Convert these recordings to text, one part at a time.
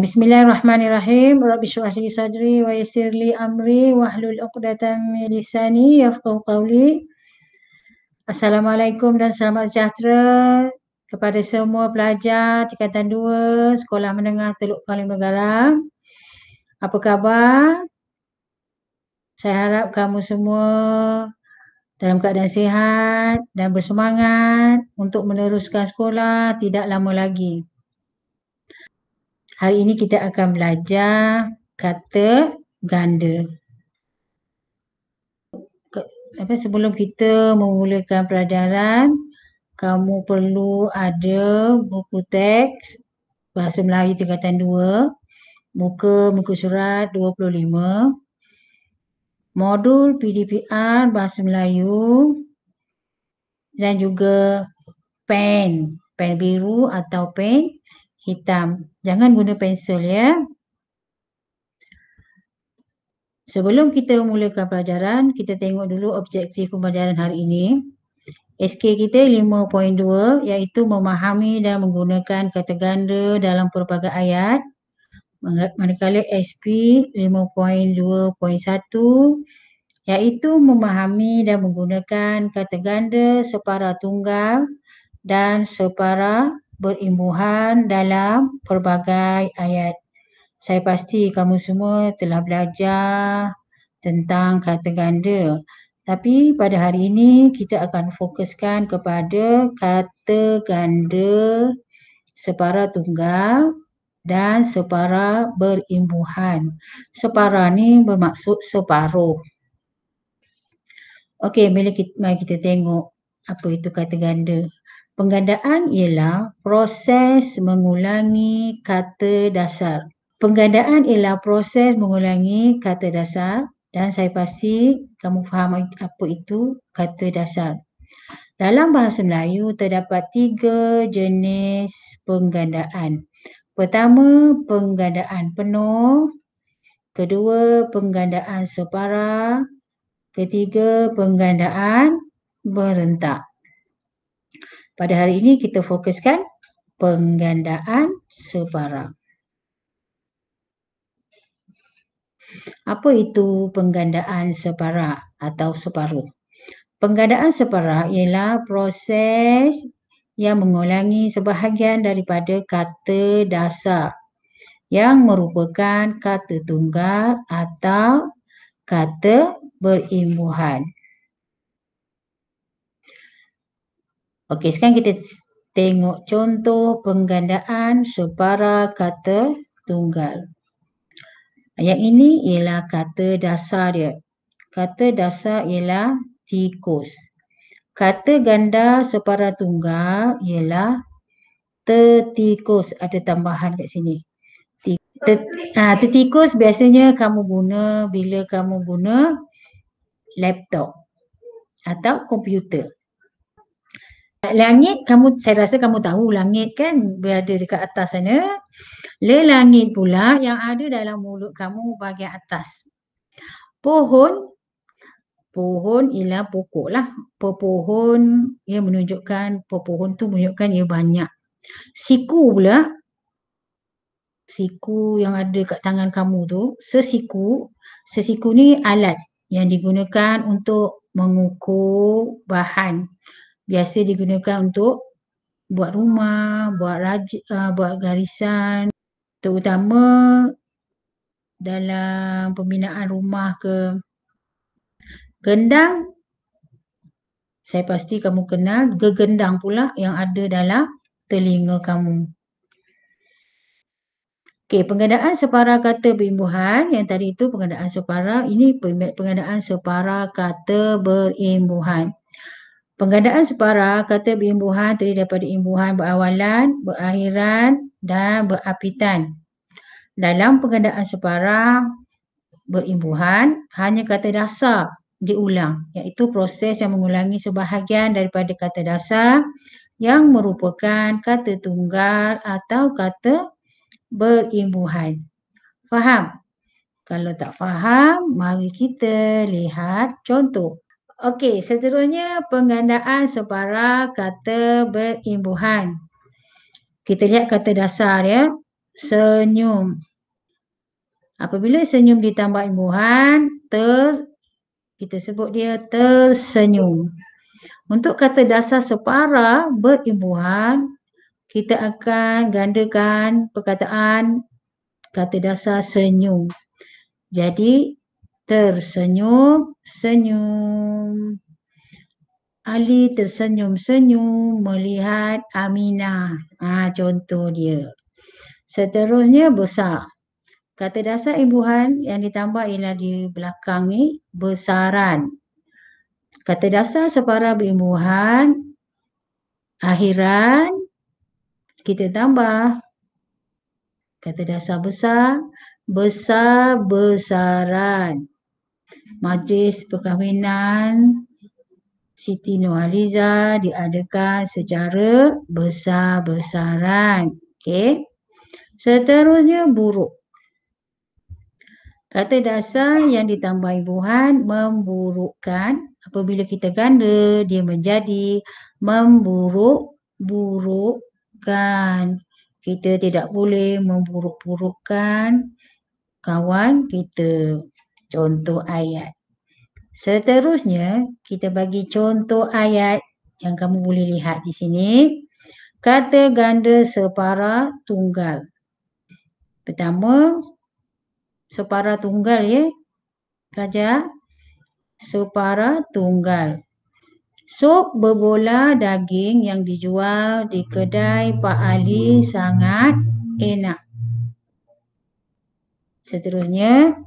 Bismillahirrahmanirrahim. Rabbi shrah li sadri wa yassir li amri wahlul 'uqdatam min lisani yafqahu qawli. Assalamualaikum dan selamat sejahtera kepada semua pelajar tingkatan 2 Sekolah Menengah Teluk Paling Bergaram. Apa khabar? Saya harap kamu semua dalam keadaan sihat dan bersemangat untuk meneruskan sekolah tidak lama lagi. Hari ini kita akan belajar kata ganda. Sebelum kita memulakan pelajaran, kamu perlu ada buku teks Bahasa Melayu tingkatan 2, muka surat 25, modul PDPR Bahasa Melayu dan juga pen biru atau pen hitam. Jangan guna pensel ya. Sebelum kita mulakan pelajaran, kita tengok dulu objektif pembelajaran hari ini. SK kita 5.2 iaitu memahami dan menggunakan kata ganda dalam pelbagai ayat. Manakala SP 5.2.1 iaitu memahami dan menggunakan kata ganda separa tunggal dan separa berimbuhan dalam pelbagai ayat. Saya pasti kamu semua telah belajar tentang kata ganda. Tapi pada hari ini kita akan fokuskan kepada kata ganda separa tunggal dan separa berimbuhan. Separa ni bermaksud separuh. Okey, mari kita tengok apa itu kata ganda. Penggandaan ialah proses mengulangi kata dasar. Penggandaan ialah proses mengulangi kata dasar dan saya pasti kamu faham apa itu kata dasar. Dalam bahasa Melayu terdapat 3 jenis penggandaan. Pertama, penggandaan penuh. Kedua, penggandaan separa. Ketiga, penggandaan berentak. Pada hari ini kita fokuskan penggandaan separa. Apa itu penggandaan separa atau separuh? Penggandaan separa ialah proses yang mengulangi sebahagian daripada kata dasar yang merupakan kata tunggal atau kata berimbuhan. Okey, sekarang kita tengok contoh penggandaan separa kata tunggal. Yang ini ialah kata dasar dia. Kata dasar ialah tikus. Kata ganda separa tunggal ialah tertikus. Ada tambahan kat sini. Tertikus biasanya kamu guna bila kamu guna laptop atau komputer. Langit, saya rasa kamu tahu langit kan berada dekat atas sana. Lelangit pula yang ada dalam mulut kamu bahagian atas. Pohon ialah pokok lah. Pepohon ia menunjukkan, pepohon tu menunjukkan ia banyak. Siku pula, siku yang ada kat tangan kamu tu, sesiku ni alat yang digunakan untuk mengukur bahan. Biasa digunakan untuk buat rumah, buat garisan, terutama dalam pembinaan rumah ke. Gendang, saya pasti kamu kenal, gegendang pula yang ada dalam telinga kamu. Okey, penggandaan separa kata berimbuhan, yang tadi itu penggandaan separa, ini penggandaan separa kata berimbuhan. Penggandaan separa kata berimbuhan terdiri daripada imbuhan berawalan, berakhiran dan berapitan. Dalam penggandaan separa berimbuhan, hanya kata dasar diulang, iaitu proses yang mengulangi sebahagian daripada kata dasar yang merupakan kata tunggal atau kata berimbuhan. Faham? Kalau tak faham, mari kita lihat contoh. Okey, seterusnya penggandaan separa kata berimbuhan. Kita lihat kata dasar ya. tersenyum. Apabila senyum ditambah imbuhan, kita sebut dia tersenyum. Untuk kata dasar separa berimbuhan, kita akan gandakan perkataan kata dasar senyum. Jadi, tersenyum, senyum. Ali tersenyum-senyum melihat Aminah. Contoh dia. Seterusnya besar. Kata dasar imbuhan yang ditambah ialah di belakang ni besaran. Kata dasar separa berimbuhan, akhiran, kita tambah. Kata dasar besar, besar-besaran. Majlis perkahwinan Siti Nurhaliza diadakan secara besar-besaran. Okey. Seterusnya buruk. Kata dasar yang ditambah imbuhan memburukkan. Apabila kita ganda, dia menjadi memburuk-burukkan. Kita tidak boleh memburuk-burukkan kawan kita. Contoh ayat. Seterusnya, kita bagi contoh ayat yang kamu boleh lihat di sini. Kata ganda separa tunggal. Pertama, separa tunggal ya. Pelajar. Separa tunggal. Sup berbola daging yang dijual di kedai Pak Ali sangat enak. Seterusnya,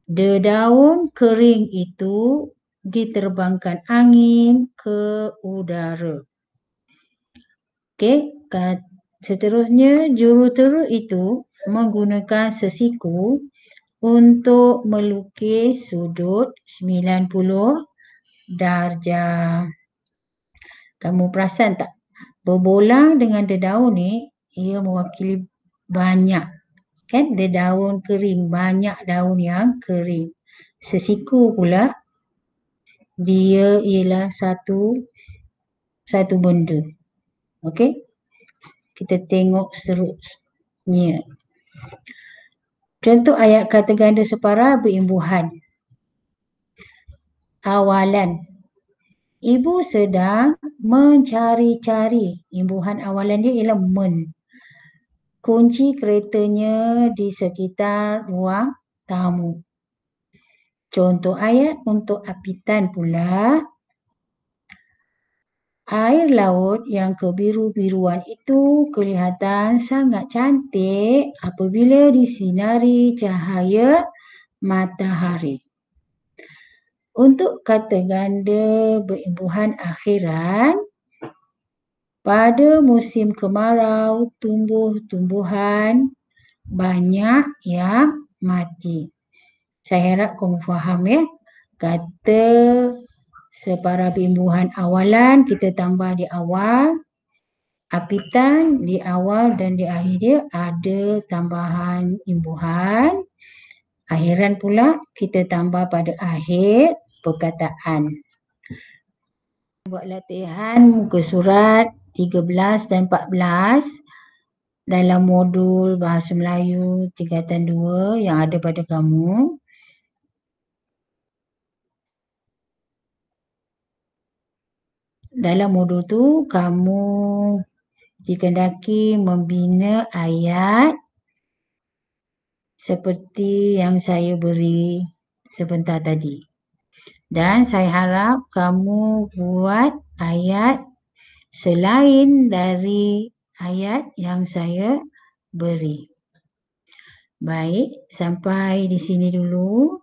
dedaun kering itu diterbangkan angin ke udara. Okey, seterusnya jurutera itu menggunakan sesiku untuk melukis sudut 90 darjah. Kamu perasan tak? Berbola dengan dedaun ni, ia mewakili banyak. Kan? Dedaun kering, banyak daun yang kering. Sesiku pula, dia ialah satu benda. Okey? Kita tengok seterusnya. Contoh ayat kata ganda separa berimbuhan. Awalan. Ibu sedang mencari-cari. Imbuhan awalan dia ialah men. Kunci keretanya di sekitar ruang tamu. Contoh ayat untuk apitan pula. Air laut yang kebiru-biruan itu kelihatan sangat cantik apabila disinari cahaya matahari. Untuk kata ganda berimbuhan akhiran, pada musim kemarau tumbuh-tumbuhan banyak yang mati. Saya harap kamu faham ya. Kata separa berimbuhan awalan kita tambah di awal. Apitan di awal dan di akhir dia ada tambahan imbuhan. Akhiran pula kita tambah pada akhir perkataan. Buat latihan muka surat 13 dan 14 dalam modul Bahasa Melayu tingkatan 2 yang ada pada kamu. Dalam modul tu kamu dikehendaki membina ayat seperti yang saya beri sebentar tadi. Dan saya harap kamu buat ayat selain dari ayat yang saya beri. Baik, sampai di sini dulu.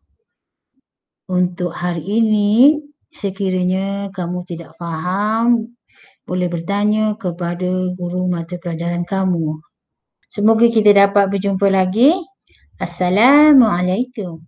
Untuk hari ini, sekiranya kamu tidak faham, boleh bertanya kepada guru mata pelajaran kamu. Semoga kita dapat berjumpa lagi. Assalamualaikum.